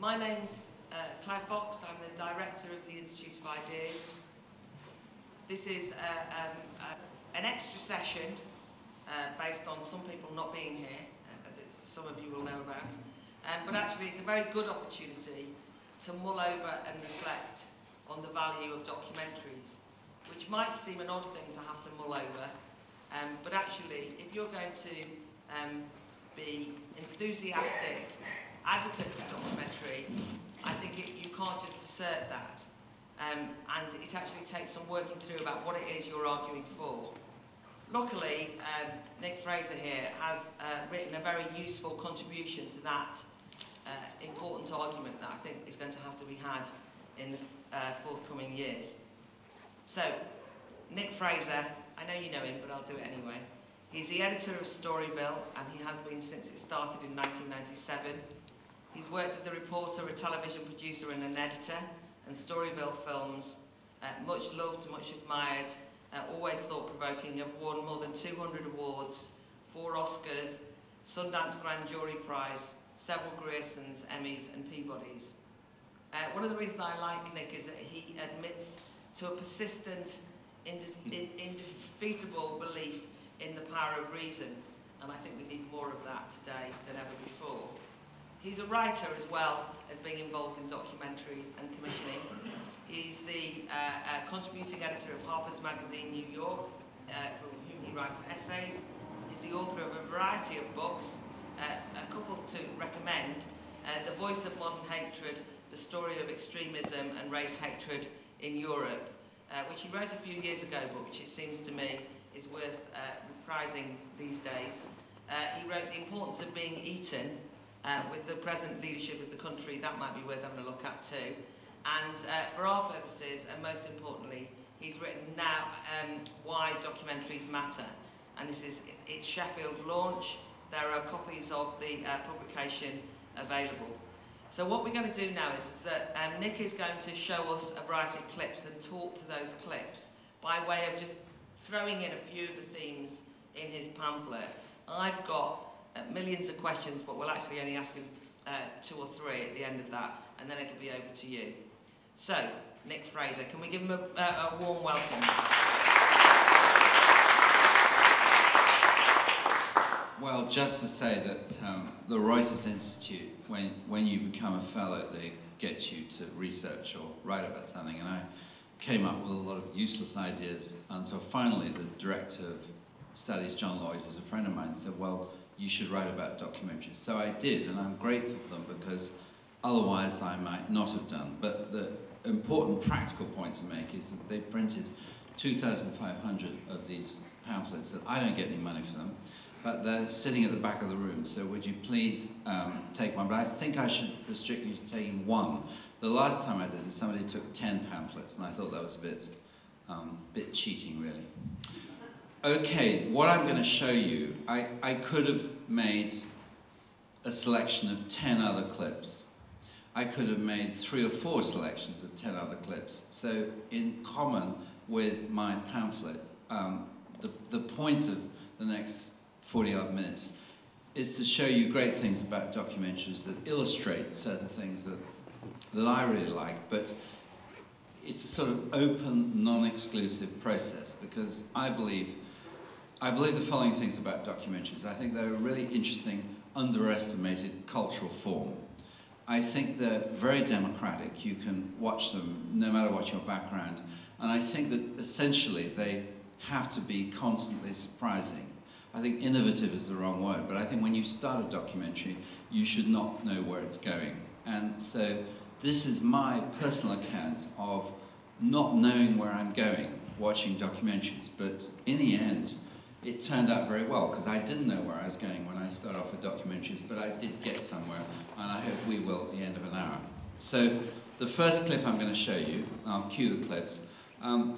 My name's Claire Fox. I'm the director of the Institute of Ideas. This is an extra session based on some people not being here, that some of you will know about. But actually it's a very good opportunity to mull over and reflect on the value of documentaries, which might seem an odd thing to have to mull over, but actually if you're going to be enthusiastic advocates of documentary, I think you can't just assert that, and it actually takes some working through about what it is you're arguing for. Luckily, Nick Fraser here has written a very useful contribution to that important argument that I think is going to have to be had in the forthcoming years. So, Nick Fraser, I know you know him, but I'll do it anyway. He's the editor of Storyville, and he has been since it started in 1997. He's worked as a reporter, a television producer and an editor, and Storyville films, much loved, much admired, always thought-provoking, have won more than 200 awards, 4 Oscars, Sundance Grand Jury Prize, several Griersons, Emmys and Peabodys. One of the reasons I like Nick is that he admits to a persistent, indefeatable belief in the power of reason, and I think we need more of that today than ever before. He's a writer as well as being involved in documentary and commissioning. He's the contributing editor of Harper's Magazine New York, for whom he writes essays. He's the author of a variety of books, a couple to recommend, The Voice of Modern Hatred, The Story of Extremism and Race Hatred in Europe, which he wrote a few years ago, but which it seems to me is worth reprising these days. He wrote The Importance of Being Eaten, with the present leadership of the country. That might be worth having a look at too. And for our purposes, and most importantly, he's written now Why Documentaries Matter. And this is its Sheffield launch. There are copies of the publication available. So what we're going to do now is that Nick is going to show us a variety of clips and talk to those clips by way of just throwing in a few of the themes in his pamphlet. I've got millions of questions, but we'll actually only ask him 2 or 3 at the end of that, and then it'll be over to you. So, Nick Fraser, can we give him a warm welcome? Well, just to say that the Reuters Institute, when you become a fellow, they get you to research or write about something, and I came up with a lot of useless ideas until finally the director of studies, John Lloyd, who's a friend of mine, said, well, you should write about documentaries. So I did, and I'm grateful for them because otherwise I might not have done. But the important practical point to make is that they printed 2,500 of these pamphlets that I don't get any money for them, but they're sitting at the back of the room. So would you please take one? But I think I should restrict you to taking 1. The last time I did it, somebody took 10 pamphlets, and I thought that was a bit cheating, really. Okay, what I'm going to show you, I could have made a selection of 10 other clips. I could have made 3 or 4 selections of 10 other clips. So in common with my pamphlet, the point of the next 40-odd minutes is to show you great things about documentaries that illustrate certain things that I really like, but it's a sort of open, non-exclusive process, because I believe the following things about documentaries. I think they're a really interesting, underestimated cultural form. I think they're very democratic. You can watch them no matter what your background. And I think that essentially they have to be constantly surprising. I think innovative is the wrong word, but I think when you start a documentary, you should not know where it's going. And so this is my personal account of not knowing where I'm going watching documentaries, but in the end, it turned out very well, because I didn't know where I was going when I started off with documentaries, but I did get somewhere, and I hope we will at the end of an hour. So the first clip I'm going to show you, I'll cue the clips,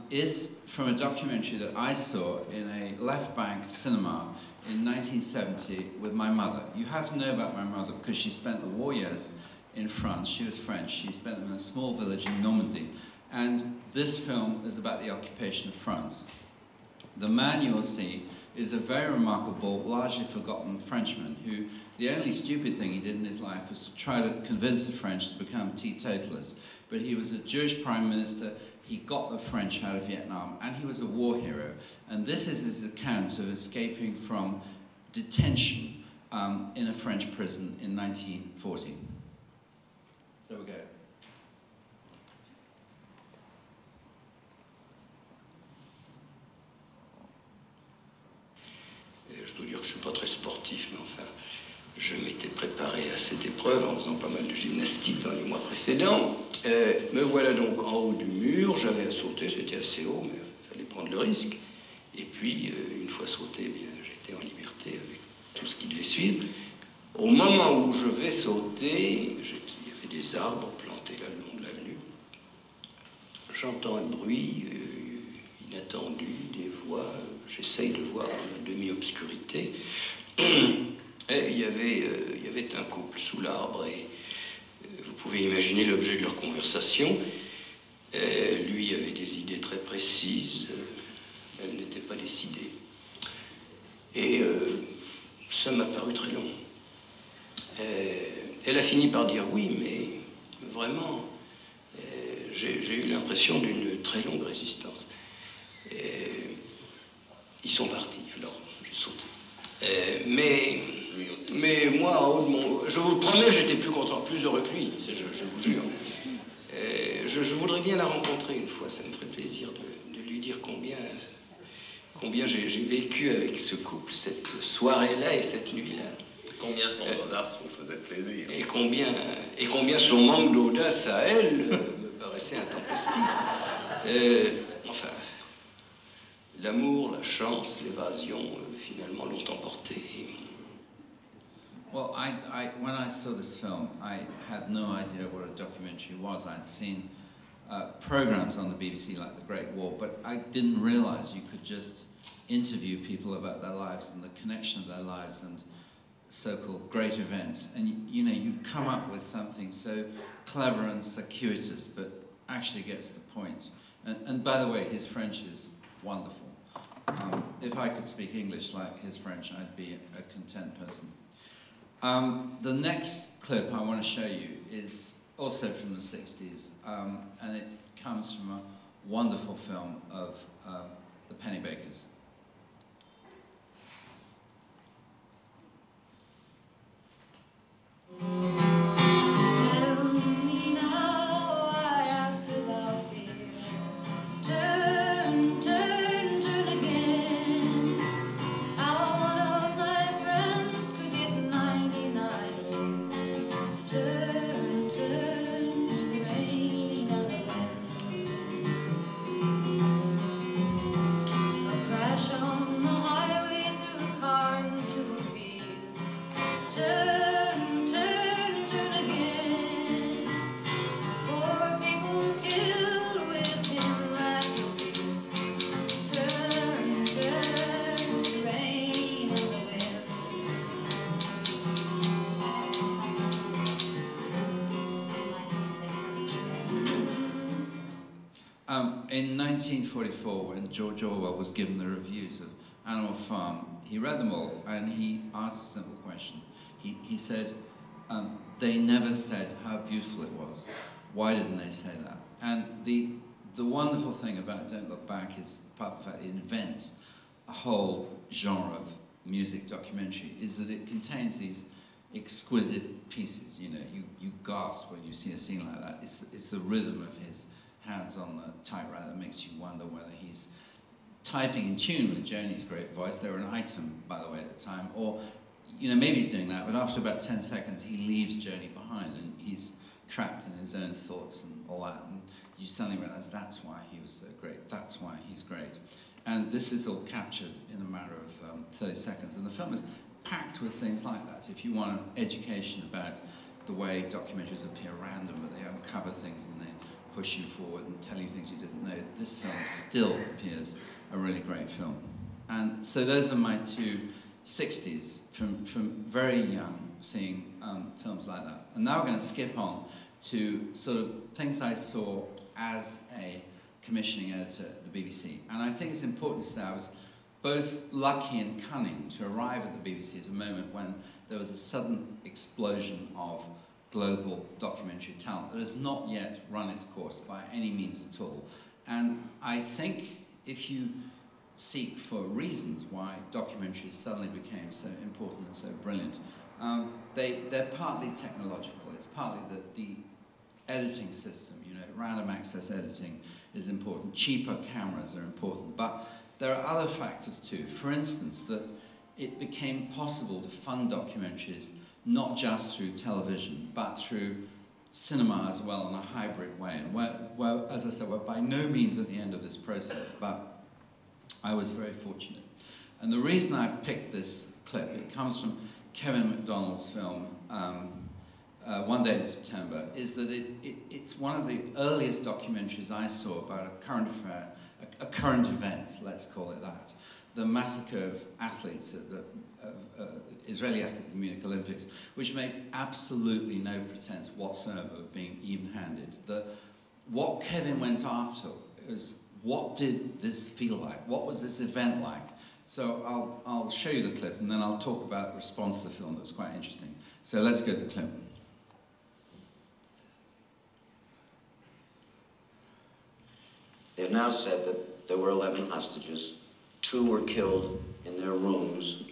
is from a documentary that I saw in a left bank cinema in 1970 with my mother. You have to know about my mother because she spent the war years in France. She was French. She spent them in a small village in Normandy. And this film is about the occupation of France. The man you'll see is a very remarkable, largely forgotten Frenchman who, the only stupid thing he did in his life was to try to convince the French to become teetotalers. But he was a Jewish prime minister, he got the French out of Vietnam, and he was a war hero. And this is his account of escaping from detention in a French prison in 1940. So we go. Je dois dire que je ne suis pas très sportif, mais enfin, je m'étais préparé à cette épreuve en faisant pas mal de gymnastique dans les mois précédents. Me voilà donc en haut du mur, j'avais à sauter, c'était assez haut, mais il fallait prendre le risque. Et puis, une fois sauté, eh bien, j'étais en liberté avec tout ce qui devait suivre. Au moment où je vais sauter, il y avait des arbres plantés là le long de l'avenue. J'entends un bruit inattendu, des voix, j'essaye de voir dans la demi-obscurité. Et il y avait un couple sous l'arbre et vous pouvez imaginer l'objet de leur conversation. Lui avait des idées très précises, elle n'était pas décidée. Et ça m'a paru très long. Elle a fini par dire oui, mais vraiment, j'ai eu l'impression d'une très longue résistance. Ils sont partis, alors j'ai sauté. Mais moi, en haut de mon... Je vous promets, j'étais plus content, plus heureux que lui, je vous jure. Je voudrais bien la rencontrer une fois, ça me ferait plaisir de lui dire combien j'ai vécu avec ce couple, cette soirée-là et cette nuit-là. Combien son audace vous faisait plaisir. Et combien son manque d'audace à elle me paraissait intempestif. Enfin, l'amour, la chance, l'évasion, finalement, l'ont emporté. Well, when I saw this film, I had no idea what a documentary was. I'd seen programs on the BBC like The Great War, but I didn't realize you could just interview people about their lives and the connection of their lives and so-called great events. And, you know, you come up with something so clever and circuitous, but actually gets the point. And by the way, his French is wonderful. If I could speak English like his French, I'd be a content person. The next clip I want to show you is also from the 60s, and it comes from a wonderful film of the Pennybakers. In 1944, when George Orwell was given the reviews of Animal Farm, he read them all and he asked a simple question. He said, they never said how beautiful it was. Why didn't they say that? And the wonderful thing about Don't Look Back is, apart from the fact it invents a whole genre of music documentary, is that it contains these exquisite pieces. You know, you gasp when you see a scene like that. It's the rhythm of his hands on the typewriter that makes you wonder whether he's typing in tune with Joni's great voice. They were an item, by the way, at the time. Or, you know, maybe he's doing that, but after about 10 seconds, he leaves Joni behind and he's trapped in his own thoughts and all that. And you suddenly realize that's why he was so great. That's why he's great. And this is all captured in a matter of 30 seconds. And the film is packed with things like that. If you want an education about the way documentaries appear random, but they uncover things and they push you forward and tell you things you didn't know, this film still appears a really great film. And so those are my two 60s, from very young, seeing films like that. And now we're going to skip on to sort of things I saw as a commissioning editor at the BBC. And I think it's important to say I was both lucky and cunning to arrive at the BBC at a moment when there was a sudden explosion of global documentary talent that has not yet run its course by any means at all. And I think if you seek for reasons why documentaries suddenly became so important and so brilliant, they're partly technological. It's partly that the editing system, you know, random access editing is important, cheaper cameras are important, but there are other factors too. For instance, that it became possible to fund documentaries not just through television, but through cinema as well in a hybrid way. And we're, as I said, we're by no means at the end of this process, but I was very fortunate. And the reason I picked this clip, it comes from Kevin MacDonald's film, One Day in September, is that it's one of the earliest documentaries I saw about a current affair, a current event, let's call it that. The massacre of athletes at the Israeli athletes at the Munich Olympics, which makes absolutely no pretense whatsoever of being even-handed. What Kevin went after was, what did this feel like? What was this event like? So I'll show you the clip and then I'll talk about the response to the film that was quite interesting. So let's go to the clip. They've now said that there were 11 hostages. 2 were killed in their rooms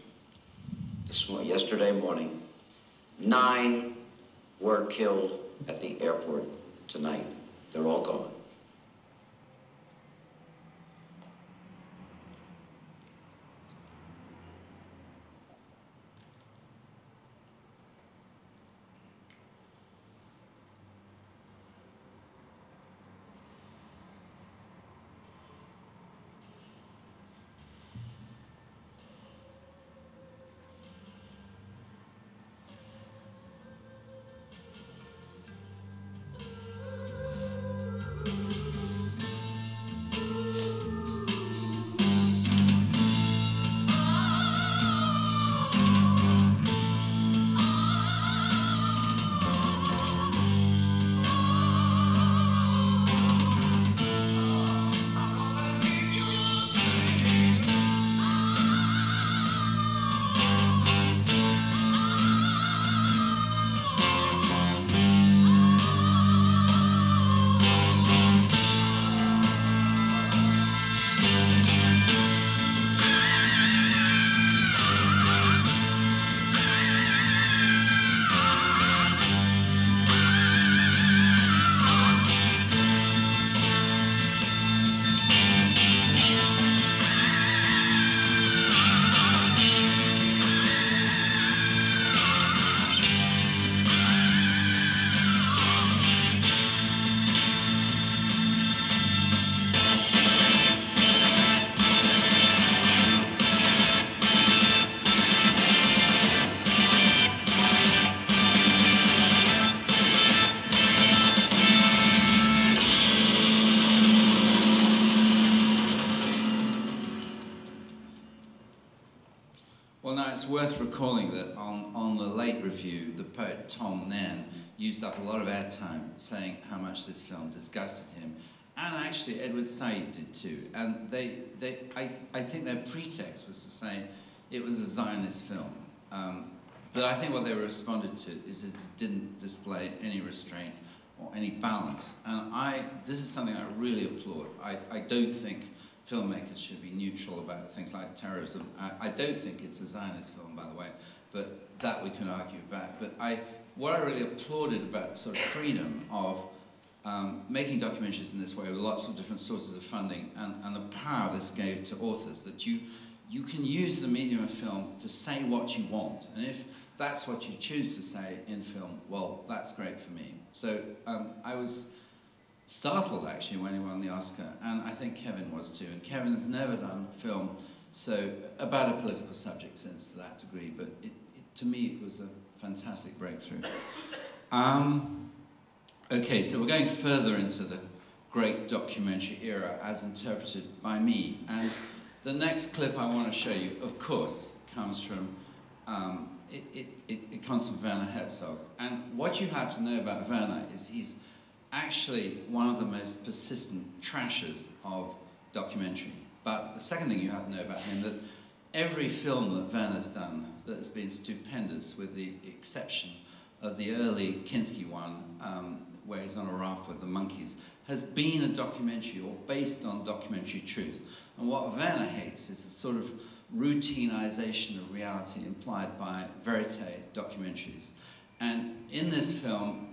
yesterday morning. 9 were killed at the airport tonight. They're all gone. It's worth recalling that on the late review, the poet Tom Nairn used up a lot of airtime saying how much this film disgusted him, and actually Edward Said did too. And I think their pretext was to say it was a Zionist film. But I think what they responded to is that it didn't display any restraint or any balance. And this is something I really applaud. I don't think filmmakers should be neutral about things like terrorism. I don't think it's a Zionist film, by the way, but that we can argue about. But what I really applauded about sort of freedom of making documentaries in this way with lots of different sources of funding and the power this gave to authors, that you can use the medium of film to say what you want. And if that's what you choose to say in film, well, that's great for me. So I was startled actually when he won the Oscar, and I think Kevin was too. And Kevin has never done a film about a political subject since to that degree, but to me it was a fantastic breakthrough. Okay, so we're going further into the great documentary era as interpreted by me, and the next clip I want to show you, of course, comes from it comes from Werner Herzog. And what you have to know about Werner is he's actually one of the most persistent trashers of documentary. But the second thing you have to know about him, that every film that Werner's done that has been stupendous, with the exception of the early Kinski one, where he's on a raft with the monkeys, has been a documentary or based on documentary truth. And what Werner hates is the sort of routinization of reality implied by verite documentaries. And in this film,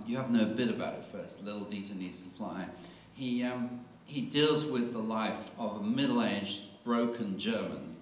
you have to know a bit about it first. Little Dieter Needs to Fly. He deals with the life of a middle-aged, broken German.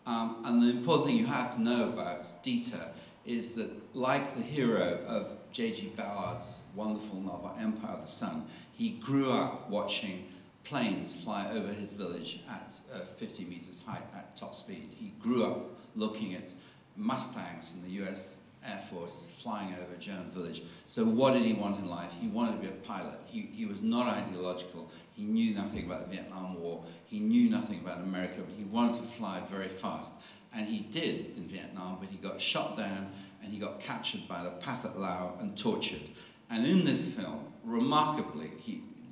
And the important thing you have to know about Dieter is that, like the hero of J.G. Ballard's wonderful novel, Empire of the Sun, he grew up watching planes fly over his village at 50 meters height at top speed. He grew up looking at Mustangs from the US Air Force flying over a German village. So what did he want in life? He wanted to be a pilot. He was not ideological. He knew nothing about the Vietnam War. He knew nothing about America, but he wanted to fly very fast. And he did in Vietnam, but he got shot down and he got captured by the Pathet Lao and tortured. And in this film, remarkably,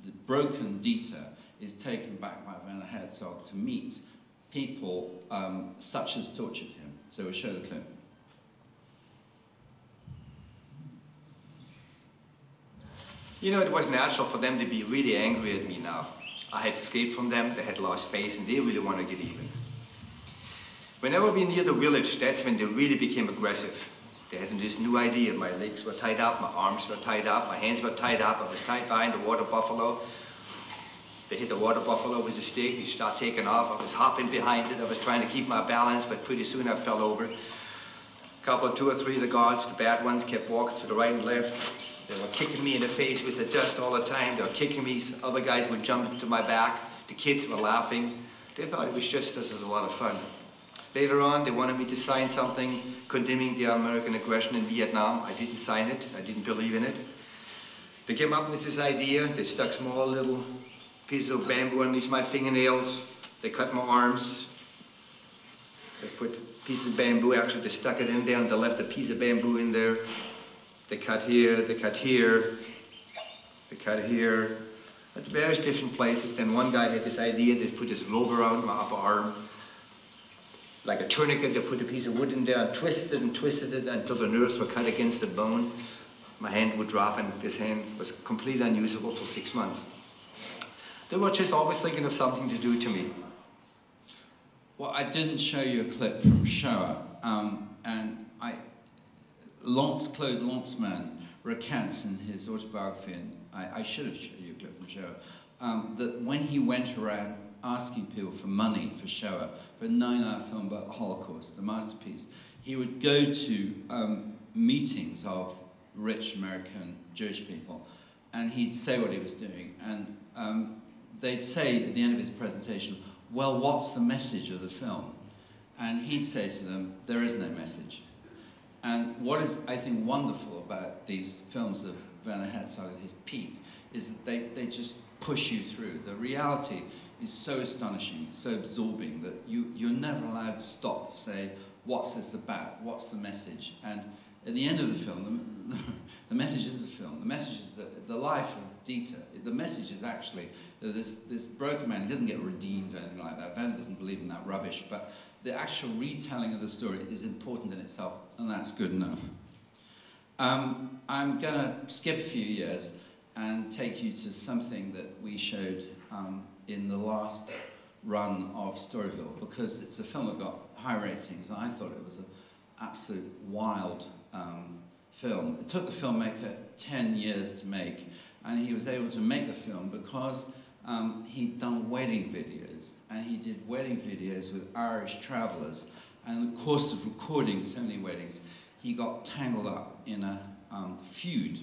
the broken Dieter is taken back by Werner Herzog to meet people such as tortured him. So we'll show the clip. You know, it was natural for them to be really angry at me now. I had escaped from them, they had lost face, and they really want to get even. Whenever we were near the village, that's when they really became aggressive. They had this new idea. My legs were tied up, my arms were tied up, my hands were tied up. I was tied behind the water buffalo. They hit the water buffalo with a stick. He started taking off. I was hopping behind it. I was trying to keep my balance, but pretty soon I fell over. Two or three of the guards, the bad ones, kept walking to the right and left. They were kicking me in the face with the dust all the time. They were kicking me. Other guys would jump into my back. The kids were laughing. They thought it was just this was a lot of fun. Later on, they wanted me to sign something condemning the American aggression in Vietnam. I didn't sign it. I didn't believe in it. They came up with this idea. They stuck small little pieces of bamboo underneath my fingernails. They cut my arms. They put pieces of bamboo, actually they stuck it in there and they left a piece of bamboo in there. They cut here, they cut here, they cut here, at various different places. Then one guy had this idea, they put this rope around my upper arm. Like a tourniquet, they put a piece of wood in there and twisted it until the nerves were cut against the bone. My hand would drop and this hand was completely unusable for 6 months. They were just always thinking of something to do to me. Well, I didn't show you a clip from Shoah, and Claude Lanzmann recounts in his autobiography, and I should have showed you a clip from Shoah, that when he went around asking people for money for Shoah, for a 9-hour film about the Holocaust, a masterpiece, he would go to meetings of rich American Jewish people, and he'd say what he was doing, and they'd say at the end of his presentation, well, what's the message of the film? And he'd say to them, there is no message. And what is, I think, wonderful about these films of Werner Herzog at his peak is that they just push you through. The reality is so astonishing, so absorbing, that you're never allowed to stop to say, what's this about? What's the message? And at the end of the film, the message is the film. The message is the life of Dieter. The message is actually that this broken man, he doesn't get redeemed or anything like that. Werner doesn't believe in that rubbish, but the actual retelling of the story is important in itself, and that's good enough. I'm going to skip a few years and take you to something that we showed in the last run of Storyville, because it's a film that got high ratings, and I thought it was an absolute wild film. It took the filmmaker 10 years to make, and he was able to make the film because he'd done wedding videos, and he did wedding videos with Irish travellers, and in the course of recording so many weddings, he got tangled up in a feud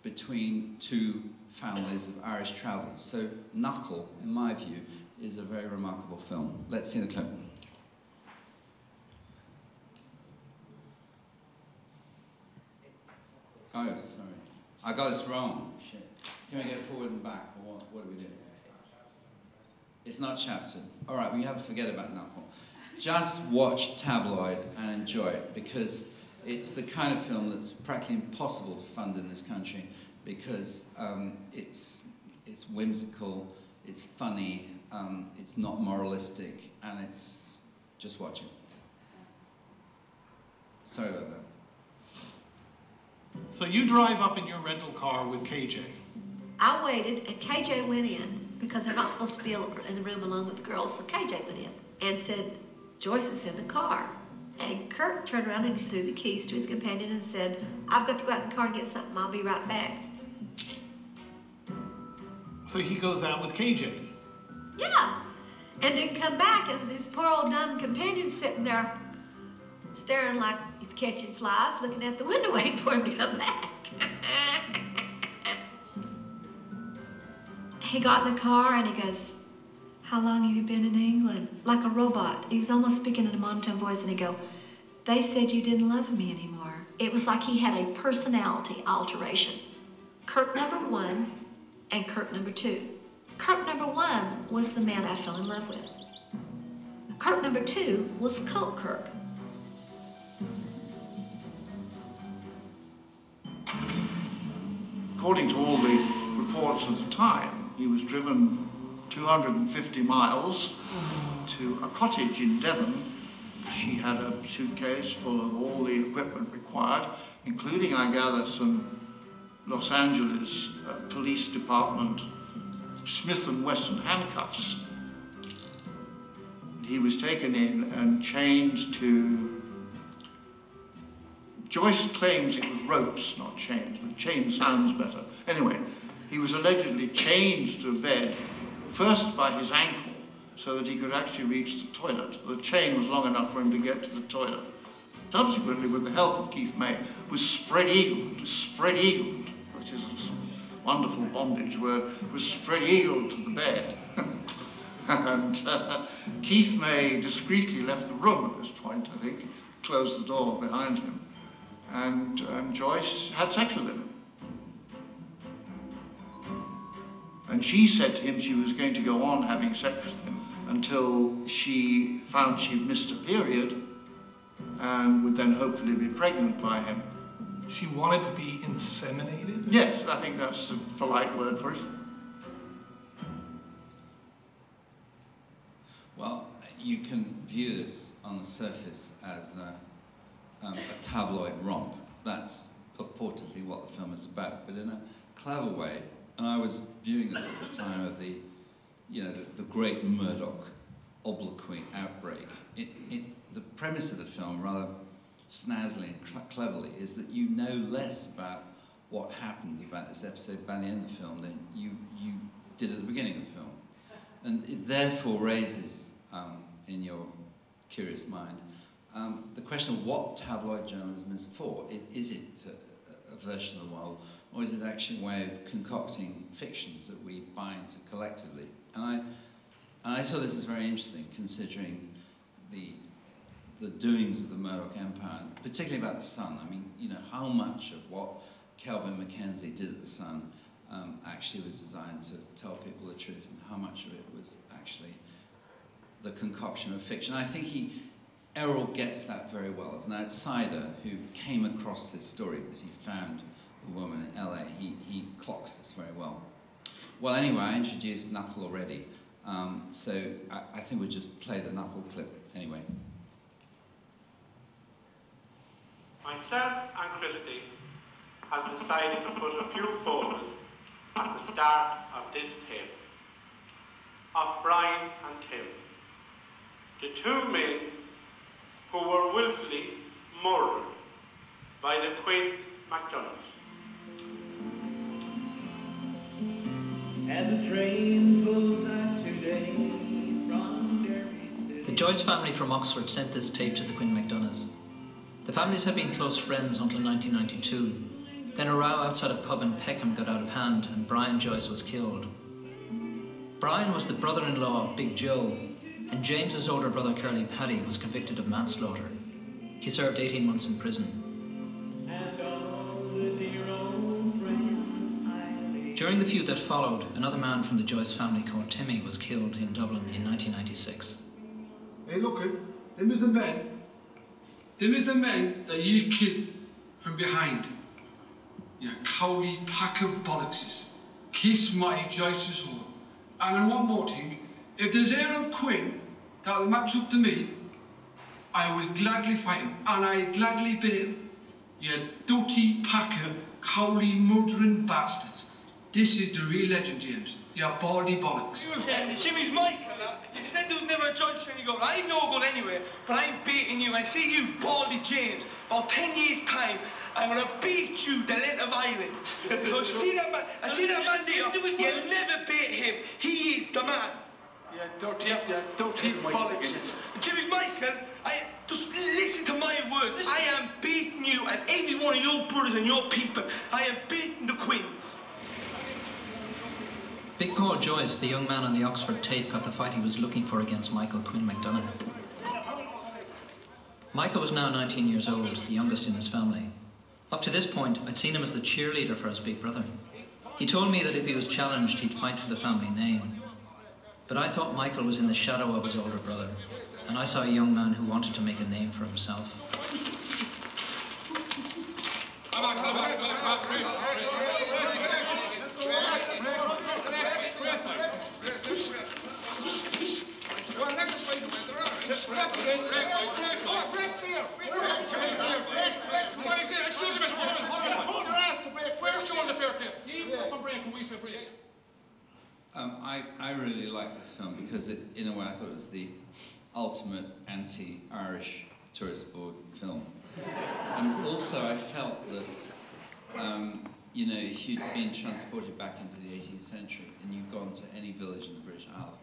between two families of Irish travellers. So Knuckle, in my view, is a very remarkable film. Let's see the clip. Oh, sorry. I got this wrong. Shit. Can we go forward and back, or what do we do? It's not chaptered. All right, we have to forget about Knuckle. Just watch Tabloid and enjoy it, because it's the kind of film that's practically impossible to fund in this country, because it's whimsical, it's funny, it's not moralistic, and it's just watch it. Sorry about that. So you drive up in your rental car with KJ. I waited, and KJ went in because they're not supposed to be in the room alone with the girls, so KJ went in and said, Joyce is in the car. And Kirk turned around and he threw the keys to his companion and said, I've got to go out in the car and get something, I'll be right back. So he goes out with KJ? Yeah, and didn't come back, and his poor old dumb companion's sitting there staring like he's catching flies, looking at the window waiting for him to come back. He got in the car and he goes, how long have you been in England? Like a robot. He was almost speaking in a monotone voice, and he'd go, they said you didn't love me anymore. It was like he had a personality alteration. Kirk number 1 and Kirk number 2. Kirk number 1 was the man I fell in love with. Kirk number 2 was Cult Kirk. According to all the reports of the time, he was driven 250 miles to a cottage in Devon. She had a suitcase full of all the equipment required, including, I gather, some Los Angeles Police Department Smith & Wesson handcuffs. He was taken in and chained to, Joyce claims it was ropes, not chains, but chain sounds better. Anyway, he was allegedly chained to a bed, first by his ankle, so that he could actually reach the toilet. The chain was long enough for him to get to the toilet. Subsequently, with the help of Keith May, was spread-eagled, which is a wonderful bondage word, was spread-eagled to the bed. And Keith May discreetly left the room at this point, I think, closed the door behind him, and Joyce had sex with him. And she said to him she was going to go on having sex with him until she found she'd missed a period and would then hopefully be pregnant by him. She wanted to be inseminated? Yes, I think that's the polite word for it. Well, you can view this on the surface as a tabloid romp. That's purportedly what the film is about, but in a clever way. And I was viewing this at the time of the great Murdoch obloquy outbreak. The premise of the film, rather snazzily and cleverly, is that you know less about what happened about this episode by the end of the film than you did at the beginning of the film. And it therefore raises, in your curious mind, the question of what tabloid journalism is for. Is it a version of the world, or is it actually a way of concocting fictions that we buy into collectively? And I thought this is very interesting, considering the doings of the Murdoch Empire, particularly about the Sun. I mean, you know, how much of what Kelvin Mackenzie did at the Sun actually was designed to tell people the truth, and how much of it was actually the concoction of fiction. I think Errol gets that very well. As an outsider who came across this story because he found a woman in LA, he clocks this very well. Well, anyway, I introduced Knuckle already, so I think we'll just play the Knuckle clip anyway. Myself and Christy have decided to put a few photos at the start of this tale of Brian and Tim, the two men who were willfully murdered by the Queen MacDonald. And the train pulls out today from Derry. The Joyce family from Oxford sent this tape to the Queen MacDonaghs. The families had been close friends until 1992. Then a row outside a pub in Peckham got out of hand and Brian Joyce was killed. Brian was the brother-in-law of Big Joe, and James's older brother Curly Paddy was convicted of manslaughter. He served 18 months in prison. During the feud that followed, another man from the Joyce family called Timmy was killed in Dublin in 1996. Hey, look, them is the men. Them is the men that you killed from behind. You cowardly pack of bollockses. Kiss my Joyce's home. And one more thing, If there's Aaron Quinn that will match up to me, I will gladly fight him, and I gladly beat him. You dirty pack of cowley murdering bastards. This is the real legend, James. You baldy bollocks. Jimmy's Michael. You said there was never a judge when you go. I'm no good anyway, but I'm beating you. I see you, baldy James. About 10 years' time, I'm gonna beat you the length of Ireland. So see that man there? You'll never beat him. He is the man. Yeah, dirty bollocks. Jimmy's Michael. Just listen to my words. I am beating you and every one of your brothers and your people. I am beating the Queens. Big Paul Joyce, the young man on the Oxford tape, got the fight he was looking for against Michael Quinn McDonough. Michael was now 19 years old, the youngest in his family. Up to this point, I'd seen him as the cheerleader for his big brother. He told me that if he was challenged, he'd fight for the family name. But I thought Michael was in the shadow of his older brother, and I saw a young man who wanted to make a name for himself. I really like this film because in a way I thought it was the ultimate anti-Irish tourist board film. And also I felt that, you know, if you'd been transported back into the 18th century and you'd gone to any village in the British Isles,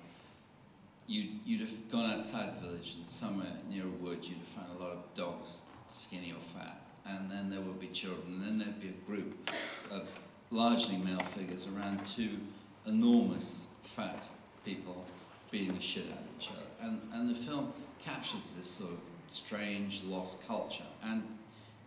you'd have gone outside the village and somewhere near a wood you'd have found a lot of dogs, skinny or fat, and then there would be children, and then there'd be a group of largely male figures around two enormous fat people beating the shit out of each other. And the film captures this sort of strange, lost culture. And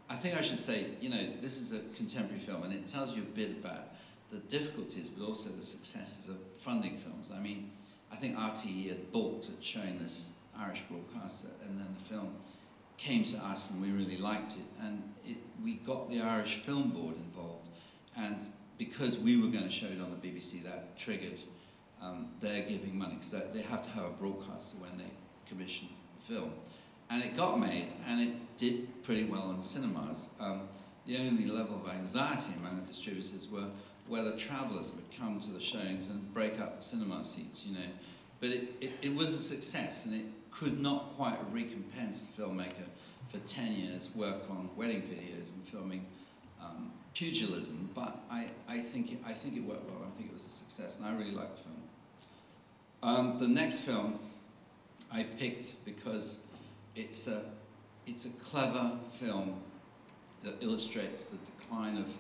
I think I should say, you know, this is a contemporary film, and it tells you a bit about the difficulties, but also the successes of funding films. I mean, I think RTE had balked at showing this Irish broadcaster, and then the film came to us, and we really liked it. And we got the Irish Film Board involved, and because we were going to show it on the BBC, that triggered their giving money, because they have to have a broadcaster when they commission a film. And it got made, and it did pretty well in cinemas. The only level of anxiety among the distributors were whether travellers would come to the showings and break up cinema seats, you know. But it was a success, and it could not quite recompense the filmmaker for 10 years' work on wedding videos and filming pugilism. But I think it worked well. I think it was a success, and I really liked the film. The next film I picked because it's a clever film that illustrates the decline of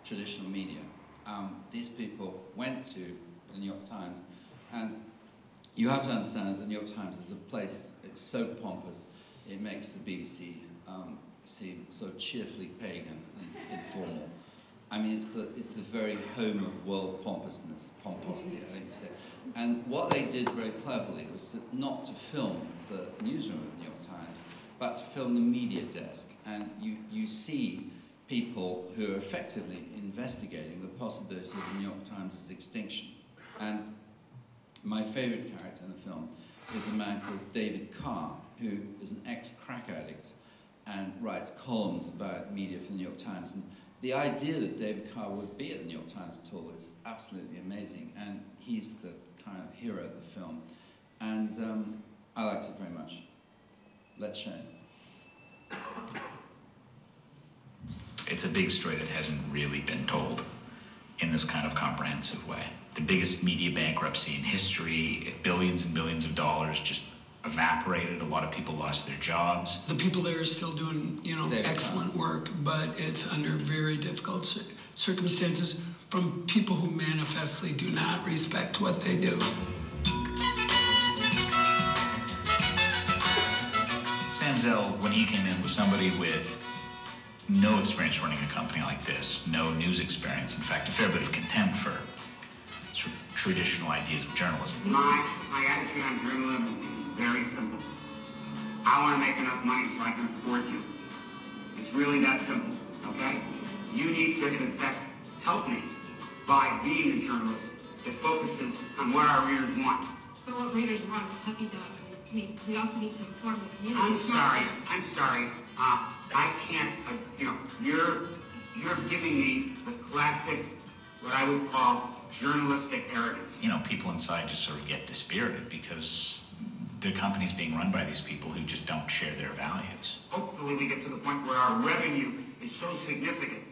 traditional media. These people went to the New York Times, and you have to understand that the New York Times is a place, it's so pompous, it makes the BBC seem sort of cheerfully pagan and informal. I mean, it's the very home of world pomposity, I think you say. And what they did very cleverly was not to film the newsroom of the New York Times, but to film the media desk. And you see people who are effectively investigating the possibility of the New York Times' extinction. And my favorite character in the film is a man called David Carr, who is an ex-crack addict and writes columns about media for the New York Times. And the idea that David Carr would be at the New York Times at all is absolutely amazing, and he's the kind of hero of the film. And I liked it very much. Let's show it. It's a big story that hasn't really been told in this kind of comprehensive way. The biggest media bankruptcy in history, billions and billions of dollars just evaporated. A lot of people lost their jobs. The people there are still doing, you know, excellent work, but it's under very difficult circumstances from people who manifestly do not respect what they do. Sam Zell, when he came in, was somebody with no experience running a company like this, no news experience, in fact, a fair bit of contempt for sort of traditional ideas of journalism. My attitude on journalism is very simple. I want to make enough money so I can support you. It's really that simple, okay? You need to, in fact, help me by being a journalist that focuses on what our readers want. But what readers want is puppy dogs. I mean, we also need to inform the community. I'm sorry. I can't, you're giving me the classic, what I would call journalistic arrogance. You know, people inside just sort of get dispirited because the company's being run by these people who just don't share their values. Hopefully we get to the point where our revenue is so significant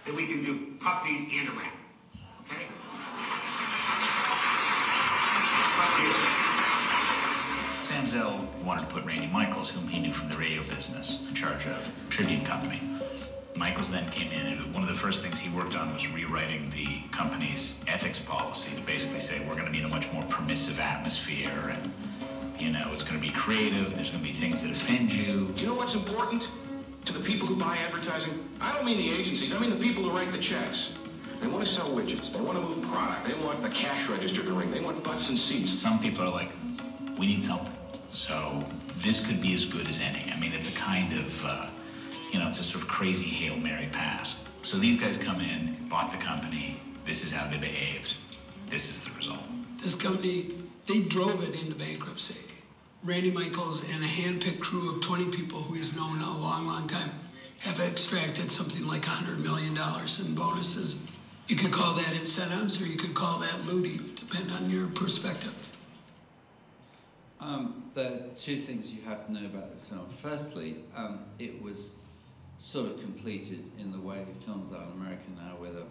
that we can do puppies and a rat. Okay? Sam Zell wanted to put Randy Michaels, whom he knew from the radio business, in charge of Tribune Company. Michaels then came in, and one of the first things he worked on was rewriting the company's ethics policy to basically say we're going to be in a much more permissive atmosphere, and you know, it's going to be creative, there's going to be things that offend you. You know what's important to the people who buy advertising? I don't mean the agencies, I mean the people who write the checks. They want to sell widgets, they want to move product, they want the cash register to ring, they want butts and seats. Some people are like, we need something. So this could be as good as any. I mean, it's a kind of, it's a sort of crazy Hail Mary pass. So these guys come in, bought the company, this is how they behaved. This is the result. This company, they drove it into bankruptcy. Randy Michaels and a hand-picked crew of 20 people who he's known a long, long time have extracted something like $100 million in bonuses. You could call that incentives or you could call that looting, depending on your perspective. There are two things you have to know about this film. Firstly, it was sort of completed in the way films are in America now, with a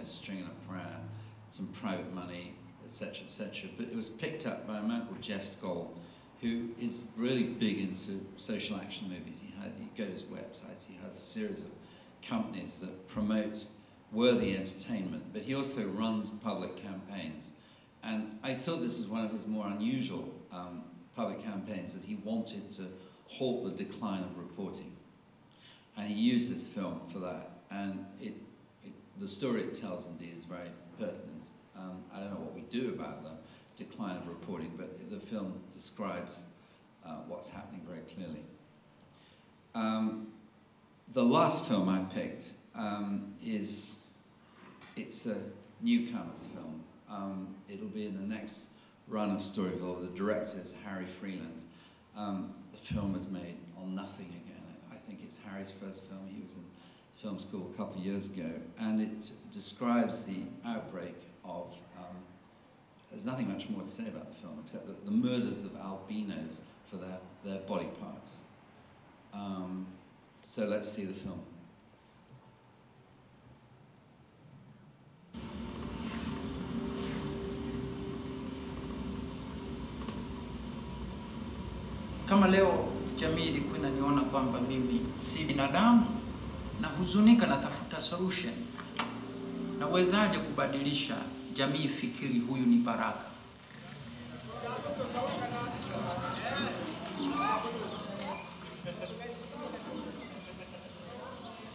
string and a prayer, some private money, etc., etc. But it was picked up by a man called Jeff Skoll, who is really big into social action movies. You go to his websites, he has a series of companies that promote worthy entertainment, but he also runs public campaigns. And I thought this was one of his more unusual public campaigns, that he wanted to halt the decline of reporting. And he used this film for that. And the story it tells, indeed, is very pertinent. I don't know what we do about the decline of reporting, but the film describes what's happening very clearly. The last film I picked it's a newcomer's film. It'll be in the next run of Storyville. The director is Harry Freeland. The film was made on nothing again. I think it's Harry's first film. He was in film school a couple of years ago, and it describes the outbreak of, there's nothing much more to say about the film except that the murders of albinos for their body parts. So let's see the film. Kama leo jamii ilikuwa inaniona kwamba mimi si binadamu na huzunika, natafuta solution. Nawezaje kubadilisha jamii fikiri huyu ni baraka?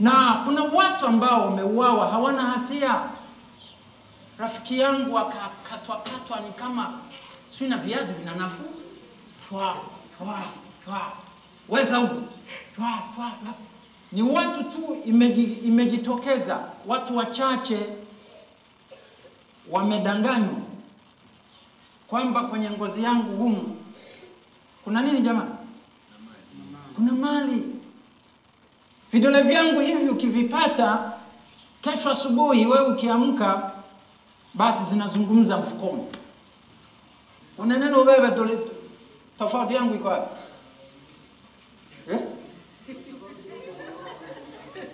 Na kuna watu ambao wameuawa hawana hatia. Rafiki yangu akakatwa ni kama sina viazi vina nafuu. Weka huko. Ni watu tu imejitokeza, watu wachache wamedanganywa kwamba kwenye ngozi yangu humu kuna nini jamani? Kuna mali. Vidole vyangu hivi ukivipata, kesho asubuhi wewe ukiamka, basi zinazungumza mfukoni. Unanena wewe dole, tofauti yangu iko wapi?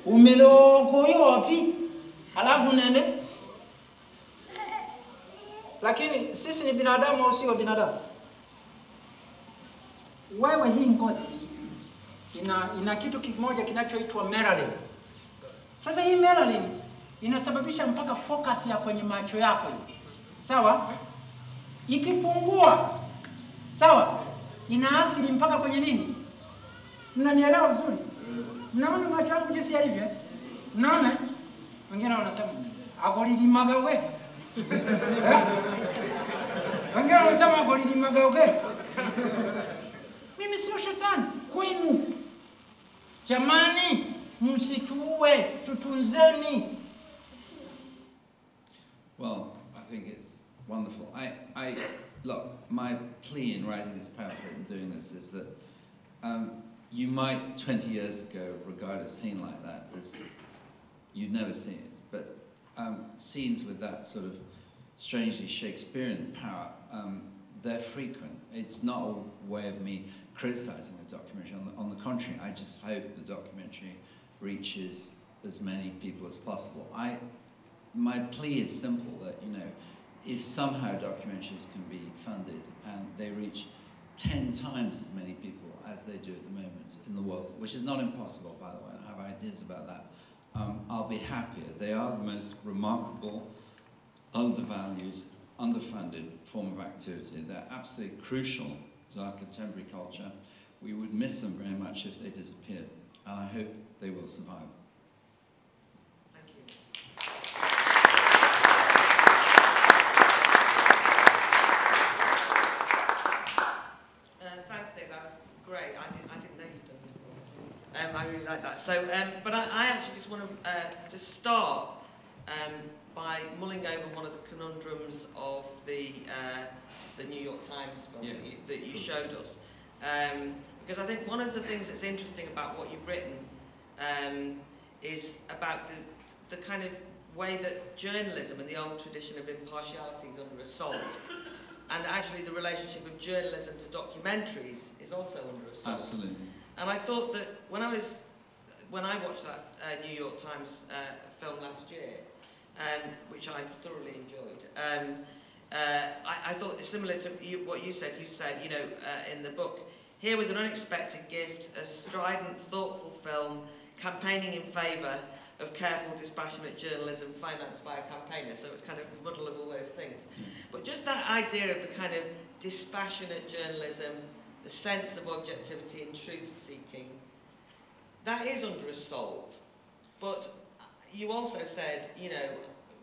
Umeloko yopi? Halafu nene? Lakini sisi ni binadamu au sio binadamu? Wewe hii ngozi ina kitu kimoja kinachoitwa melanin. Sasa hii melanin inasababisha mpaka focus ya kwenye macho yako hivi. Sawa? Ikipungua, sawa? Inaathiri mpaka kwenye nini? Mnanielewa vizuri? Mnaona macho yangu jinsi yalivyo? Mnaona? Wengine wanasema agolilimaga we. Wengine wanasema agolilimaga we. Mimi sio shetani kwenu. Jamani, msituue, tutunzeni. Well, I think it's wonderful. Look, my plea in writing this pamphlet and doing this is that you might 20 years ago regard a scene like that as you'd never seen it, but scenes with that sort of strangely Shakespearean power, they're frequent. It's not a way of me criticizing the documentary. On the contrary, I just hope the documentary reaches as many people as possible. My plea is simple, that, you know, if somehow documentaries can be funded and they reach 10 times as many people as they do at the moment in the world, which is not impossible, by the way, I have ideas about that, I'll be happier. They are the most remarkable, undervalued, underfunded form of activity. They're absolutely crucial to our contemporary culture. We would miss them very much if they disappeared, and I hope they will survive. Thanks, Dave. That was great. I didn't know you'd done it. I really like that. So, but I actually just want to start by mulling over one of the conundrums of the New York Times film that you showed us, because I think one of the things that's interesting about what you've written is about the kind of way that journalism and the old tradition of impartiality is under assault. And actually the relationship of journalism to documentaries is also under assault. Absolutely. And I thought that when I watched that New York Times film last year, which I thoroughly enjoyed, I thought it's similar to what you said. You said, you know, in the book, here was an unexpected gift, a strident, thoughtful film campaigning in favour of careful, dispassionate journalism financed by a campaigner. So it's kind of a muddle of all those things. But just that idea of the kind of dispassionate journalism, the sense of objectivity and truth-seeking, that is under assault. But you also said, you know,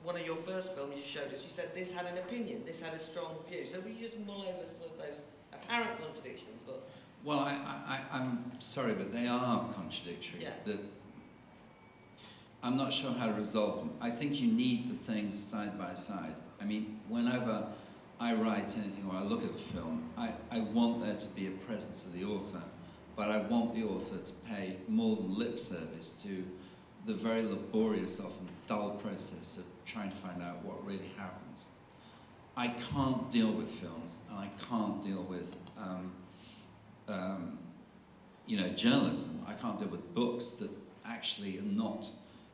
one of your first films you showed us, you said this had an opinion, this had a strong view. So will you just mull over some of those apparent contradictions? But well, I'm sorry, but they are contradictory. Yeah. I'm not sure how to resolve them. I think you need the things side by side. I mean, whenever I write anything or I look at a film, I want there to be a presence of the author, but I want the author to pay more than lip service to the very laborious, often dull process of trying to find out what really happens. I can't deal with films, and I can't deal with you know, journalism. I can't deal with books that actually are not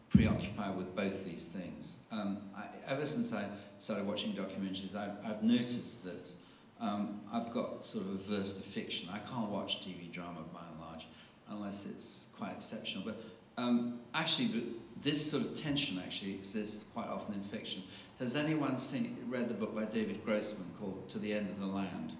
preoccupied with both these things. Ever since I started watching documentaries, I've noticed that I've got sort of averse to fiction. I can't watch TV drama by and large, unless it's quite exceptional. But this sort of tension actually exists quite often in fiction. Has anyone read the book by David Grossman called To the End of the Land?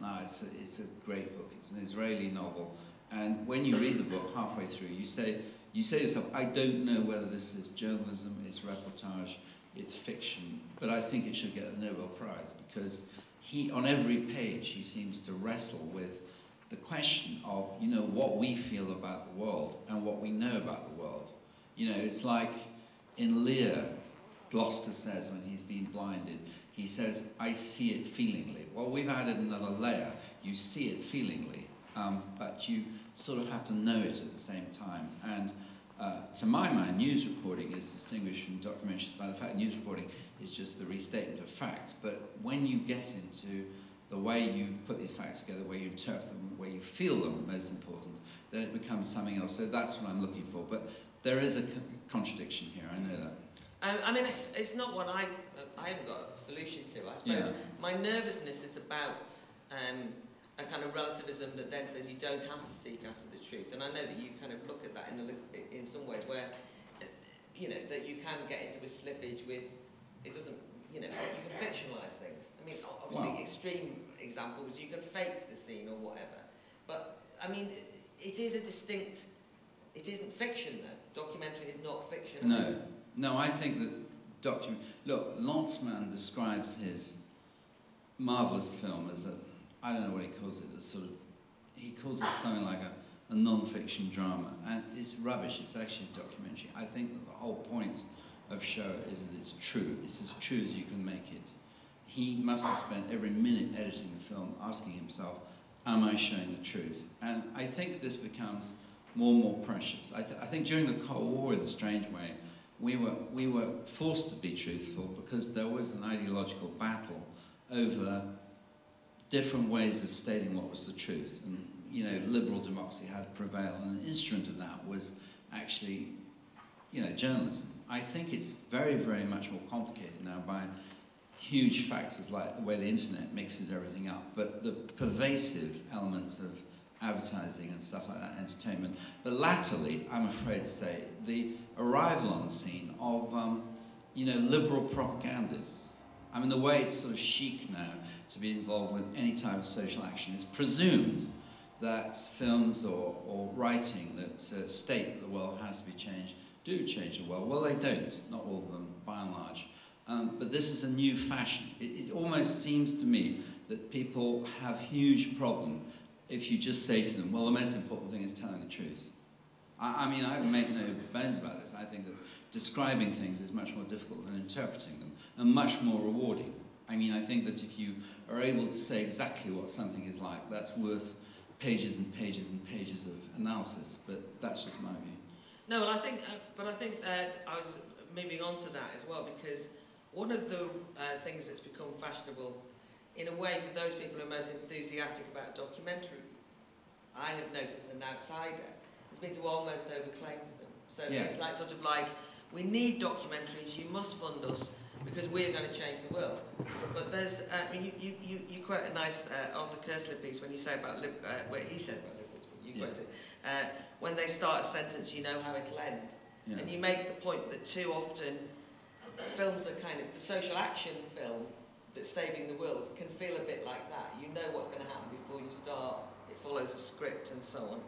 No, it's a great book. It's an Israeli novel. And when you read the book halfway through, you say to yourself, I don't know whether this is journalism, it's reportage, it's fiction, but I think it should get a Nobel Prize, because on every page he seems to wrestle with the question of, you know, what we feel about the world and what we know about the world. You know, it's like in Lear, Gloucester says when he's been blinded, he says, I see it feelingly. Well, we've added another layer. You see it feelingly, but you sort of have to know it at the same time. And to my mind, news reporting is distinguished from documentaries by the fact that news reporting is just the restatement of facts. But when you get into the way you put these facts together, the way you interpret them, the way you feel them, most important, then it becomes something else. So that's what I'm looking for. But there is a contradiction here, I know that. I mean, it's not one I haven't got a solution to. I suppose my nervousness is about a kind of relativism that then says you don't have to seek after the truth. And I know that you kind of look at that in some ways where, you know, that you can get into a slippage with, it doesn't, you know, you can fictionalise things. I mean, obviously extreme examples, you can fake the scene or whatever. But, I mean, it is a distinct, it isn't fiction though. Documentary is not fiction. No, I think that look, Lantzmann describes his marvellous film as I don't know what he calls it, he calls it something like a non-fiction drama, and it's rubbish, it's actually a documentary. I think that the whole point of show is that it's true, it's as true as you can make it. he must have spent every minute editing the film asking himself, am I showing the truth? And I think this becomes more and more precious. I think during the Cold War, in a strange way, we were forced to be truthful because there was an ideological battle over different ways of stating what was the truth. And, you know, liberal democracy had to prevail, and an instrument of that was actually, you know, journalism. I think it's very, very much more complicated now by huge factors like the way the internet mixes everything up, but the pervasive elements of advertising and stuff like that, entertainment. But latterly, I'm afraid to say, the arrival on the scene of, you know, liberal propagandists. I mean, the way it's sort of chic now to be involved with any type of social action. It's presumed that films or writing that state that the world has to be changed do change the world. Well, they don't, not all of them, by and large. But this is a new fashion. It almost seems to me that people have huge problem if you just say to them, well, the most important thing is telling the truth. I mean, I make no bones about this. I think that describing things is much more difficult than interpreting them, and much more rewarding. I mean, I think that if you are able to say exactly what something is like, that's worth pages and pages and pages of analysis, but that's just my view. No, well, I think I was moving on to that as well, because one of the things that's become fashionable, in a way, for those people who are most enthusiastic about documentary, I have noticed as an outsider, has been to almost overclaim for them. So yes. It's like sort of like, we need documentaries, you must fund us, because we're going to change the world. But there's, I mean, you quote a nice Arthur Koestler piece when you say about, where he says about liberals, but you quote it, when they start a sentence, you know how it'll end. Yeah. And you make the point that too often films are kind of, the social action film that's saving the world can feel a bit like that. You know what's going to happen before you start, it follows a script and so on.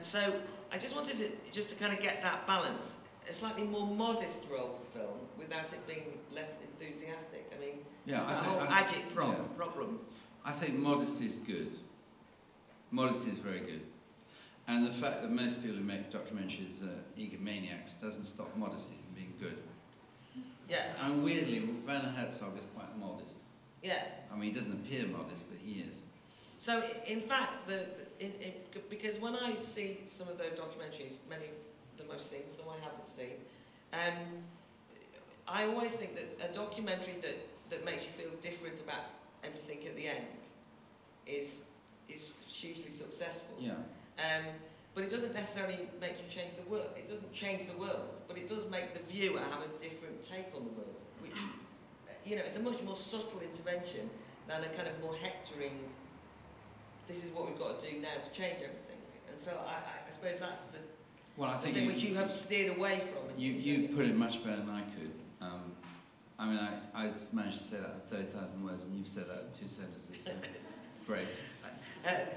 So I just wanted to kind of get that balance, a slightly more modest role for film without it being less enthusiastic. I mean, yeah, that whole problem. I think modesty is good. Modesty is very good. And the fact that most people who make documentaries are egomaniacs doesn't stop modesty from being good. Yeah. And weirdly, Werner Herzog is quite modest. Yeah. I mean, he doesn't appear modest, but he is. So, in fact, because when I see some of those documentaries, many of them I've seen, some I haven't seen, I always think that a documentary that makes you feel different about everything at the end is hugely successful. Yeah. But it doesn't necessarily make you change the world. It doesn't change the world, but it does make the viewer have a different take on the world, which, you know, it's a much more subtle intervention than a kind of more hectoring, this is what we've got to do now to change everything. And so I suppose that's the, thing which you have steered away from. You put it much better than I could. I mean, I managed to say that in 30,000 words, and you've said that in 2 sentences, so great.